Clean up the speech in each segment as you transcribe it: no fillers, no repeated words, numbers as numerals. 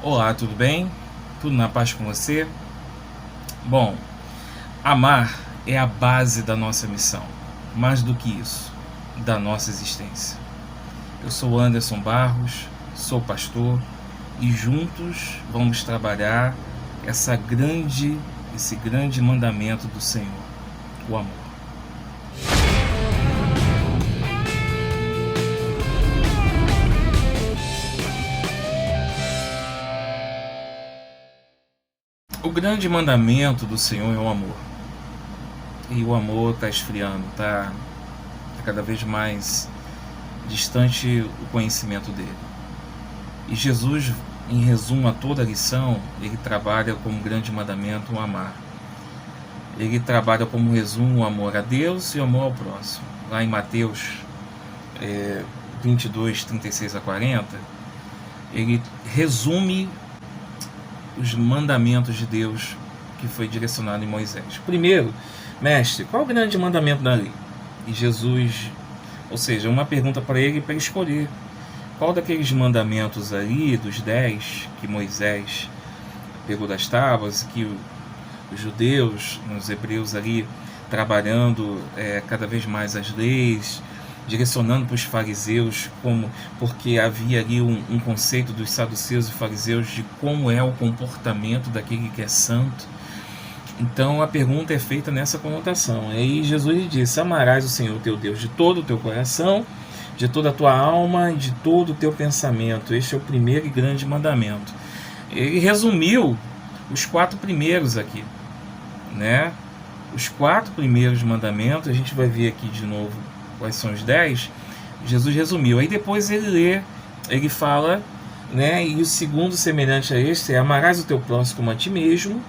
Olá, tudo bem? Tudo na paz com você? Bom, amar é a base da nossa missão, mais do que isso, da nossa existência. Eu sou Anderson Barros, sou pastor e juntos vamos trabalhar esse grande mandamento do Senhor, o amor. O grande mandamento do Senhor é o amor. E o amor está esfriando, está cada vez mais distante o conhecimento dele. E Jesus, em resumo a toda a lição, ele trabalha como grande mandamento o amar. Ele trabalha como resumo o amor a Deus e o amor ao próximo. Lá em Mateus 22, 36 a 40, ele resume os mandamentos de Deus que foi direcionado em Moisés. Primeiro, mestre, qual é o grande mandamento da lei? E Jesus, ou seja, uma pergunta para ele para escolher qual daqueles mandamentos ali, dos 10 que Moisés pegou das tábuas, que os judeus, os hebreus ali, trabalhando cada vez mais as leis, direcionando para os fariseus, porque havia ali um conceito dos saduceus e fariseus de como é o comportamento daquele que é santo. Então a pergunta é feita nessa conotação. Aí Jesus disse: amarás o Senhor teu Deus de todo o teu coração, de toda a tua alma e de todo o teu pensamento. Este é o primeiro e grande mandamento. Ele resumiu os 4 primeiros aqui, né? Os 4 primeiros mandamentos, a gente vai ver aqui de novo quais são os 10, Jesus resumiu. Aí depois ele fala, né? E o segundo semelhante a este é: amarás o teu próximo como a ti mesmo.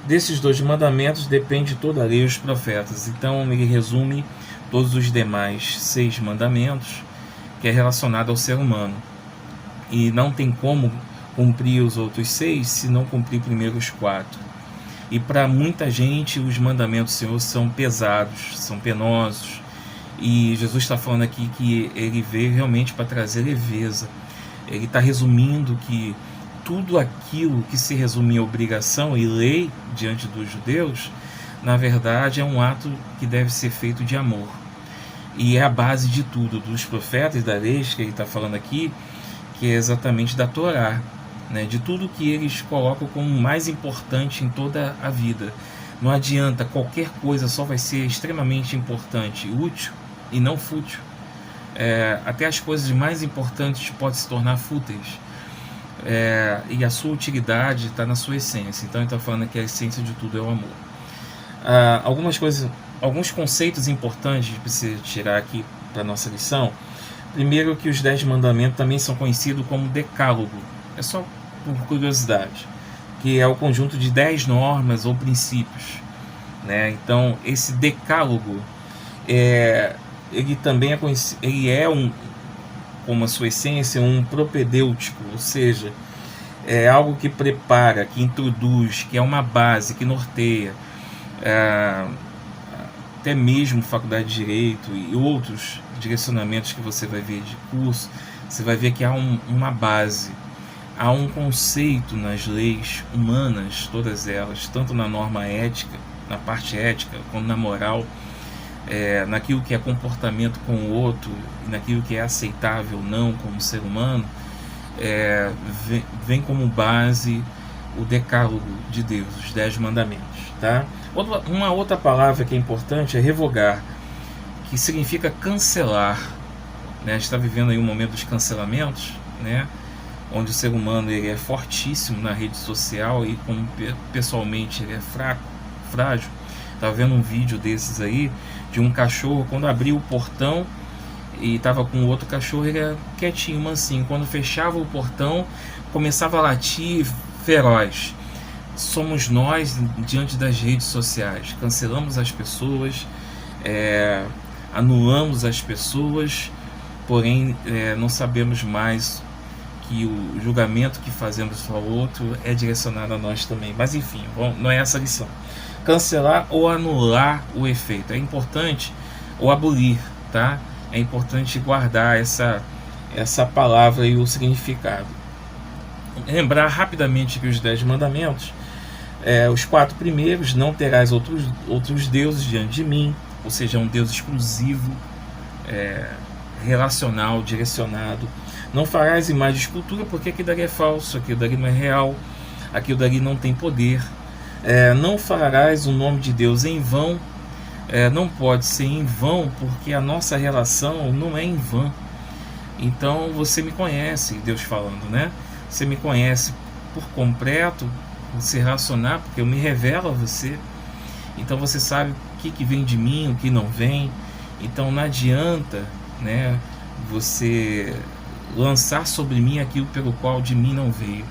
Desses 2 mandamentos depende toda a lei e os profetas. Então ele resume todos os demais 6 mandamentos, que é relacionado ao ser humano. E não tem como cumprir os outros 6 se não cumprir primeiro os 4. E para muita gente os mandamentos do Senhor são pesados, são penosos. E Jesus está falando aqui que ele veio realmente para trazer leveza. Ele está resumindo que tudo aquilo que se resume em obrigação e lei diante dos judeus, na verdade é um ato que deve ser feito de amor. E é a base de tudo, dos profetas, da lei que ele está falando aqui, que é exatamente da Torá, né? De tudo que eles colocam como mais importante em toda a vida. Não adianta, qualquer coisa só vai ser extremamente importante, útil e não fútil. Até as coisas mais importantes podem se tornar fúteis. E a sua utilidade está na sua essência. Então ele está falando que a essência de tudo é o amor. Alguns conceitos importantes que precisa tirar aqui para a nossa lição. Primeiro, que os 10 mandamentos também são conhecidos como decálogo. É só por curiosidade, que é o conjunto de 10 normas ou princípios, né? Então esse decálogo ele também é conhecido, ele é como a sua essência, um propedêutico, ou seja, é algo que prepara, que introduz, que é uma base, que norteia. Até mesmo faculdade de Direito e outros direcionamentos que você vai ver de curso, você vai ver que há uma base, há um conceito nas leis humanas, todas elas, tanto na norma ética, na parte ética, como na moral, naquilo que é comportamento com o outro, e naquilo que é aceitável ou não como ser humano, vem como base o decálogo de Deus, os 10 mandamentos, tá? Uma outra palavra que é importante é revogar, que significa cancelar, né? A gente está vivendo aí um momento dos cancelamentos, né? Onde o ser humano ele é fortíssimo na rede social e como pessoalmente ele é fraco, frágil. Estava vendo um vídeo desses aí de um cachorro, quando abriu o portão e estava com outro cachorro, ele era quietinho, mansinho. Quando fechava o portão, começava a latir feroz. Somos nós diante das redes sociais. Cancelamos as pessoas, anulamos as pessoas, porém não sabemos mais que o julgamento que fazemos ao outro é direcionado a nós também. Mas enfim, não é essa a lição. Cancelar ou anular o efeito. É importante, ou abolir, tá? É importante guardar essa palavra e o significado. lembrar rapidamente que os 10 mandamentos, os 4 primeiros: não terás outros deuses diante de mim, ou seja, um Deus exclusivo, relacional, direcionado. Não farás imagem de escultura, porque aquilo dali é falso, aquilo dali não é real, aquilo dali não tem poder. Não farás o nome de Deus em vão. Não pode ser em vão, porque a nossa relação não é em vão. Então você me conhece, Deus falando, né? Você me conhece por completo, você racionar, porque eu me revelo a você. Então você sabe o que vem de mim, o que não vem. Então não adianta, né, você lançar sobre mim aquilo pelo qual de mim não veio.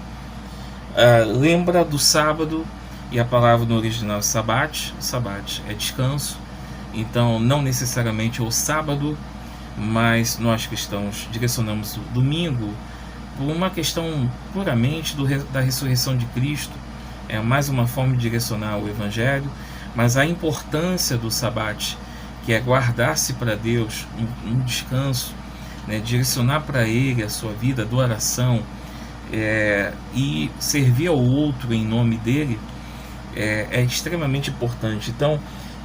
Lembra do sábado, e a palavra no original é sabat. Sabat é descanso. Então não necessariamente o sábado, mas nós cristãos direcionamos o domingo por uma questão puramente da ressurreição de Cristo. É mais uma forma de direcionar o Evangelho, mas a importância do sabat, que é guardar-se para Deus, um descanso, né, direcionar para Ele a sua vida, adoração, e servir ao outro em nome dEle, é extremamente importante. Então,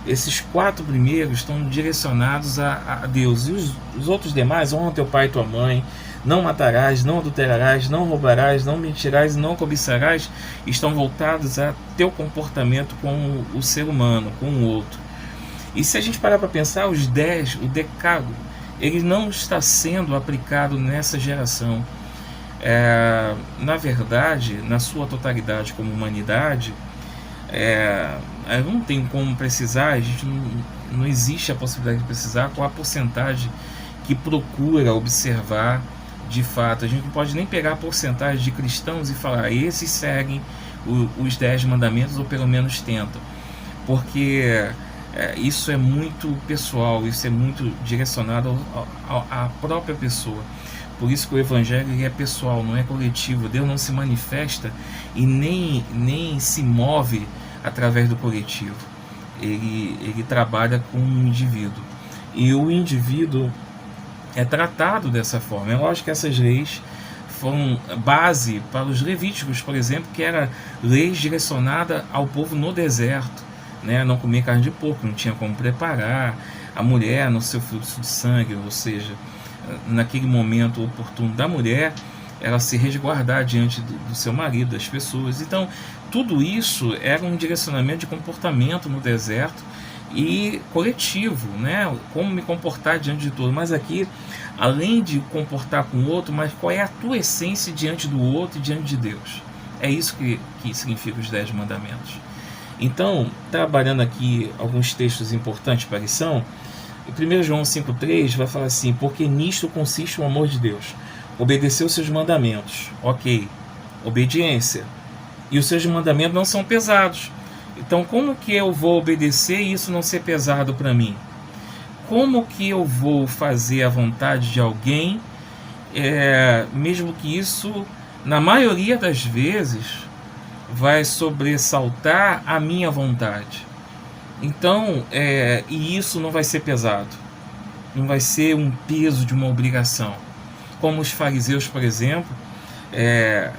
esses 4 primeiros estão direcionados a Deus, e os outros demais: honra teu pai e tua mãe, não matarás, não adulterarás, não roubarás, não mentirás, não cobiçarás, estão voltados a teu comportamento com o ser humano, com o outro. E se a gente parar para pensar, os 10, o decálogo, ele não está sendo aplicado nessa geração. Na verdade, na sua totalidade como humanidade, eu não tenho como precisar, a gente não existe a possibilidade de precisar qual a porcentagem que procura observar de fato. A gente não pode nem pegar a porcentagem de cristãos e falar: esses seguem os 10 mandamentos, ou pelo menos tentam, porque isso é muito pessoal, isso é muito direcionado à própria pessoa. Por isso que o Evangelho é pessoal, não é coletivo. Deus não se manifesta e nem se move através do coletivo. Ele trabalha com um indivíduo, e o indivíduo é tratado dessa forma. É lógico que essas leis foram base para os levíticos, por exemplo, que era leis direcionada ao povo no deserto, né? Não comer carne de porco, não tinha como preparar, a mulher no seu fluxo de sangue, ou seja, naquele momento oportuno da mulher, ela se resguardar diante do seu marido, das pessoas. Então, tudo isso era um direcionamento de comportamento no deserto e coletivo, né? Como me comportar diante de todo. Mas aqui, além de comportar com o outro, mas qual é a tua essência diante do outro e diante de Deus? É isso que significa os 10 mandamentos. Então, trabalhando aqui alguns textos importantes para a lição, em 1 João 5,3 vai falar assim: porque nisto consiste o amor de Deus, obedecer os seus mandamentos. Ok, obediência. E os seus mandamentos não são pesados. Então, como que eu vou obedecer e isso não ser pesado para mim? Como que eu vou fazer a vontade de alguém, mesmo que isso, na maioria das vezes, vai sobressaltar a minha vontade? Então, e isso não vai ser pesado, não vai ser um peso de uma obrigação. Como os fariseus, por exemplo, é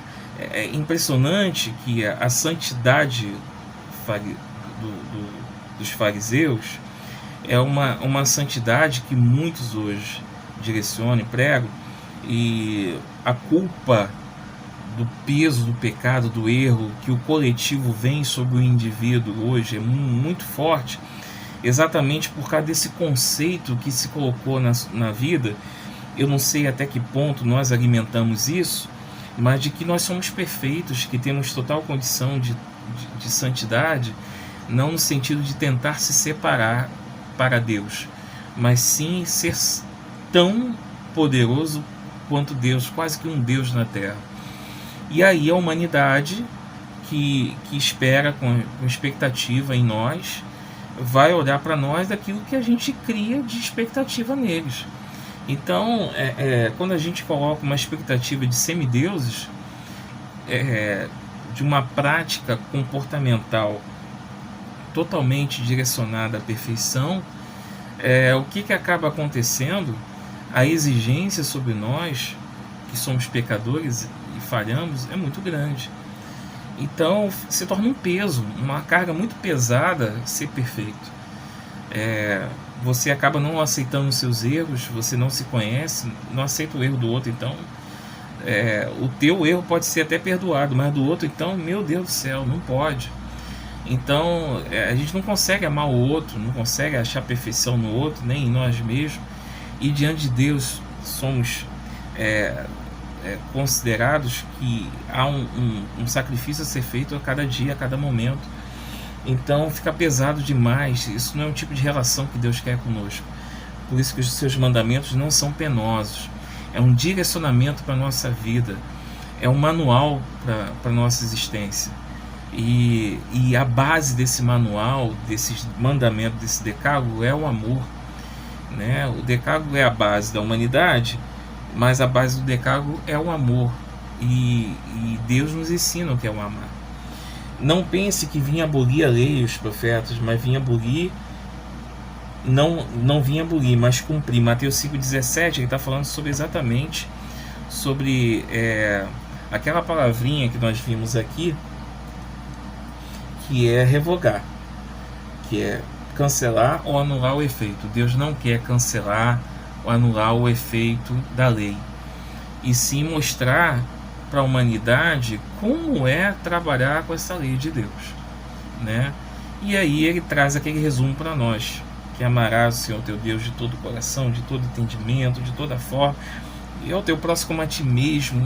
impressionante que a santidade dos fariseus é uma santidade que muitos hoje direcionam e pregam, e a culpa do peso do pecado, do erro que o coletivo vem sobre o indivíduo hoje é muito forte, exatamente por causa desse conceito que se colocou na vida. Eu não sei até que ponto nós alimentamos isso, mas de que nós somos perfeitos, que temos total condição de santidade, não no sentido de tentar se separar para Deus, mas sim ser tão poderoso quanto Deus, quase que um Deus na terra. E aí a humanidade que espera com expectativa em nós, vai olhar para nós daquilo que a gente cria de expectativa neles. Então, quando a gente coloca uma expectativa de semideuses, de uma prática comportamental totalmente direcionada à perfeição, o que acaba acontecendo? A exigência sobre nós, que somos pecadores e falhamos é muito grande. Então se torna um peso, uma carga muito pesada ser perfeito. Você acaba não aceitando os seus erros, você não se conhece, não aceita o erro do outro, então o teu erro pode ser até perdoado, mas do outro, então, meu Deus do céu, não pode. Então a gente não consegue amar o outro, não consegue achar perfeição no outro, nem em nós mesmos, e diante de Deus somos considerados que há um sacrifício a ser feito a cada dia, a cada momento. Então fica pesado demais. Isso não é um tipo de relação que Deus quer conosco. Por isso que os seus mandamentos não são penosos. É um direcionamento para a nossa vida, é um manual para a nossa existência. E a base desse manual, desses mandamentos, desse decálogo é o amor, né? O decálogo é a base da humanidade, mas a base do decálogo é o amor. E Deus nos ensina o que é o amar. Não pense que vinha abolir a lei e os profetas, mas vinha abolir, não vinha abolir, mas cumprir. Mateus 5,17, ele está falando exatamente sobre aquela palavrinha que nós vimos aqui, que é revogar, que é cancelar ou anular o efeito. Deus não quer cancelar ou anular o efeito da lei, e sim mostrar para a humanidade como é trabalhar com essa lei de Deus, né? E aí ele traz aquele resumo para nós, que amarás o Senhor teu Deus de todo o coração, de todo entendimento, de toda forma, e ao teu próximo como a ti mesmo.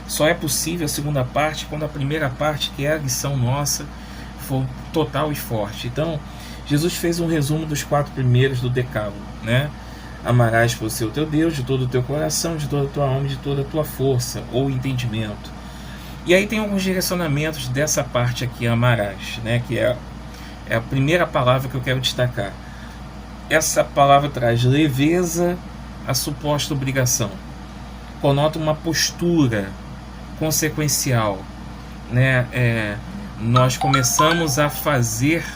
Só é possível a segunda parte quando a primeira parte, que é a lição nossa, for total e forte. Então Jesus fez um resumo dos 4 primeiros do decálogo, né? Amarás por ser o teu Deus de todo o teu coração, de toda a tua alma, de toda a tua força ou entendimento. E aí tem alguns direcionamentos dessa parte aqui, amarás, né? Que é a primeira palavra que eu quero destacar. Essa palavra traz leveza à suposta obrigação, conota uma postura consequencial, né? Nós começamos a fazer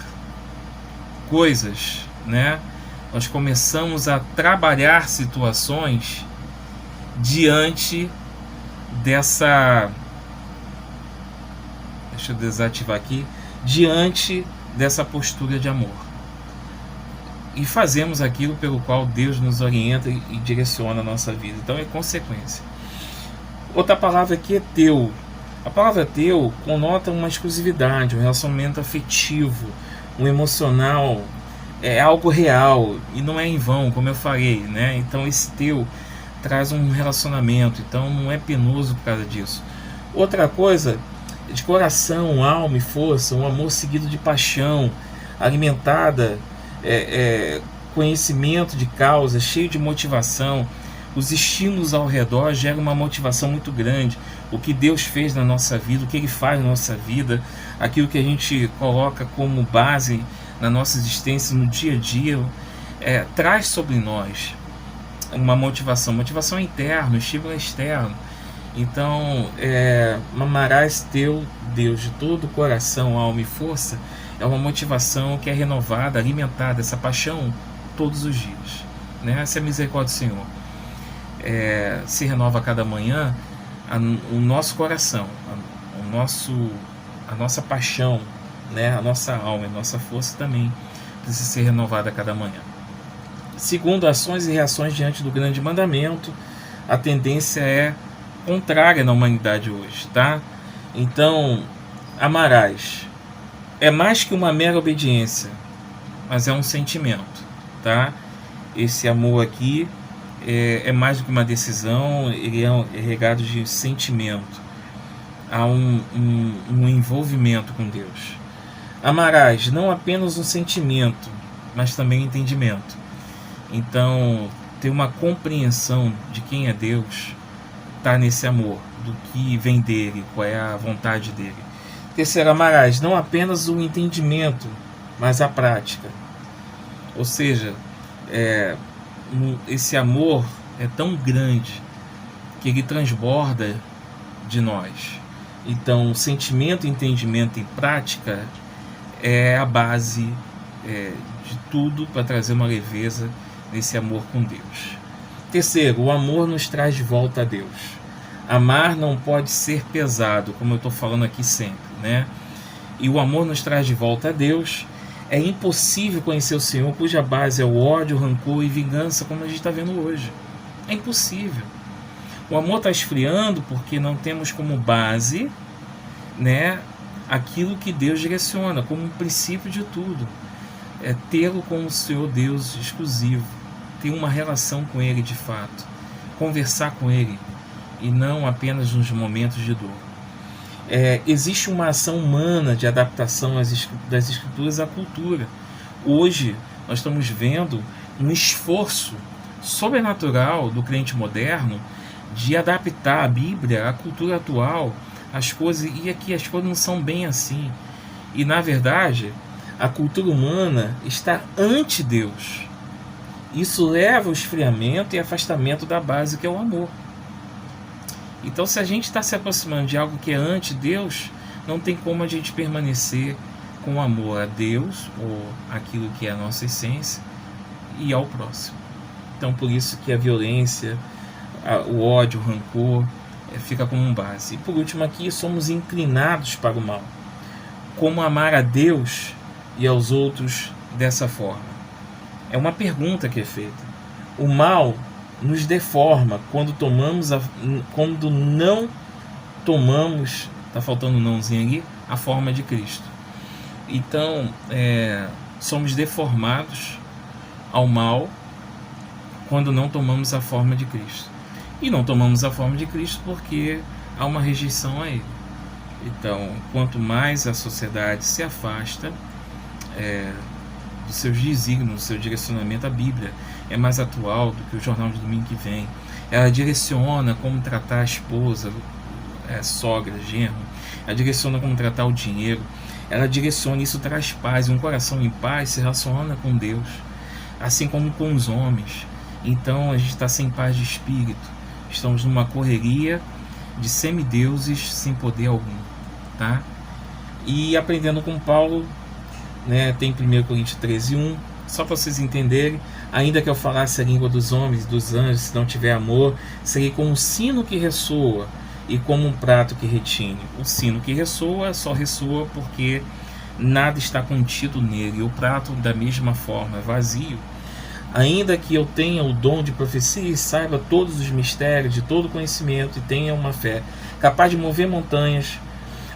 coisas, né? Nós começamos a trabalhar situações diante dessa... Deixa eu desativar aqui. Diante dessa postura de amor. E fazemos aquilo pelo qual Deus nos orienta e direciona a nossa vida. Então é consequência. Outra palavra aqui é teu. A palavra teu conota uma exclusividade, um relacionamento afetivo, um emocional, é algo real e não é em vão, como eu falei, né? Então esse teu traz um relacionamento, então não é penoso por causa disso. Outra coisa, de coração, alma e força, um amor seguido de paixão, alimentada, conhecimento de causa, cheio de motivação. Os estímulos ao redor geram uma motivação muito grande. O que Deus fez na nossa vida, o que Ele faz na nossa vida, aquilo que a gente coloca como base na nossa existência, no dia a dia, traz sobre nós uma motivação interna, um estímulo externo. Então, amarás teu Deus de todo o coração, alma e força, é uma motivação que é renovada, alimentada, essa paixão todos os dias, né? Essa é a misericórdia do Senhor. Se renova a cada manhã o nosso coração, a nossa paixão, né? A nossa alma, a nossa força também precisa ser renovada a cada manhã. Segundo, ações e reações diante do grande mandamento, a tendência é contrária na humanidade hoje, tá? Então, amarás é mais que uma mera obediência, mas é um sentimento, tá? Esse amor aqui é mais do que uma decisão, ele é regado de sentimento. Há um envolvimento com Deus. Amarás não apenas um sentimento, mas também um entendimento. Então, ter uma compreensão de quem é Deus está nesse amor, do que vem dele, qual é a vontade dele. Terceiro, amarás não apenas o entendimento, mas a prática. Ou seja, esse amor é tão grande que ele transborda de nós. Então, sentimento, entendimento e prática é a base de tudo para trazer uma leveza nesse amor com Deus. Terceiro, o amor nos traz de volta a Deus. Amar não pode ser pesado, como eu estou falando aqui sempre, né? E o amor nos traz de volta a Deus. É impossível conhecer o Senhor cuja base é o ódio, o rancor e vingança, como a gente está vendo hoje. É impossível. O amor está esfriando porque não temos como base, né, aquilo que Deus direciona como um princípio de tudo. É tê-lo como o Senhor Deus exclusivo, ter uma relação com Ele de fato, conversar com Ele e não apenas nos momentos de dor. Existe uma ação humana de adaptação das escrituras à cultura. Hoje nós estamos vendo um esforço sobrenatural do crente moderno de adaptar a Bíblia à cultura atual, as coisas, e aqui as coisas não são bem assim. E na verdade, a cultura humana está ante Deus. Isso leva ao esfriamento e afastamento da base que é o amor. Então, se a gente está se aproximando de algo que é ante Deus, não tem como a gente permanecer com amor a Deus, ou aquilo que é a nossa essência, e ao próximo. Então, por isso que a violência, o ódio, o rancor, fica como base. E por último aqui, somos inclinados para o mal. Como amar a Deus e aos outros dessa forma? É uma pergunta que é feita. O mal nos deforma quando não tomamos, está faltando um nãozinho aqui, a forma de Cristo. Então, somos deformados ao mal quando não tomamos a forma de Cristo. E não tomamos a forma de Cristo porque há uma rejeição a Ele. Então, quanto mais a sociedade se afasta dos seus desígnios, do seu direcionamento, a Bíblia é mais atual do que o jornal de domingo que vem. Ela direciona como tratar a esposa, sogra, genro. Ela direciona como tratar o dinheiro. Ela direciona, isso traz paz. Um coração em paz se relaciona com Deus, assim como com os homens. Então a gente está sem paz de espírito. Estamos numa correria de semideuses sem poder algum, tá? E aprendendo com Paulo, né, tem 1 Coríntios 13:1, só para vocês entenderem: ainda que eu falasse a língua dos homens e dos anjos, se não tiver amor, serei como um sino que ressoa e como um prato que retine. O sino que ressoa só ressoa porque nada está contido nele, e o prato da mesma forma é vazio. Ainda que eu tenha o dom de profecia e saiba todos os mistérios de todo conhecimento e tenha uma fé capaz de mover montanhas,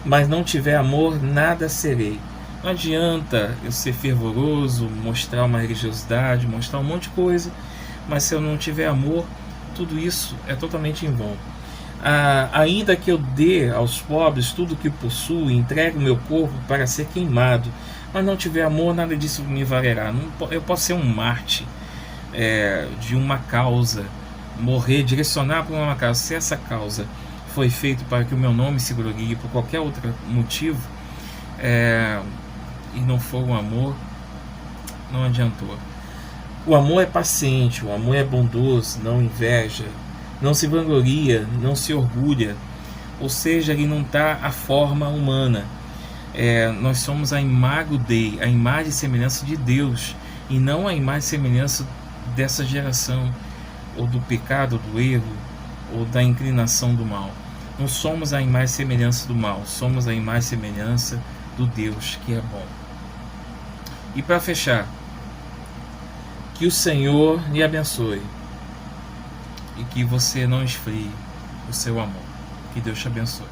mas não tiver amor, nada serei. Não adianta eu ser fervoroso, mostrar uma religiosidade, mostrar um monte de coisa, mas se eu não tiver amor, tudo isso é totalmente em vão. Ainda que eu dê aos pobres tudo o que possuo, entregue o meu corpo para ser queimado, mas não tiver amor, nada disso me valerá. Eu posso ser um mártir de uma causa, morrer, direcionar para uma causa. Se essa causa foi feita para que o meu nome se glorie por qualquer outro motivo, e não for o amor, não adiantou. O amor é paciente, o amor é bondoso, não inveja, não se vangloria, não se orgulha. Ou seja, ele não está a forma humana. Nós somos a imago Dei, a imagem e semelhança de Deus, e não a imagem e semelhança dessa geração, ou do pecado, do erro, ou da inclinação do mal. Não somos a imagem e semelhança do mal, somos a imagem e semelhança do Deus que é bom. E para fechar, que o Senhor lhe abençoe e que você não esfrie o seu amor. Que Deus te abençoe.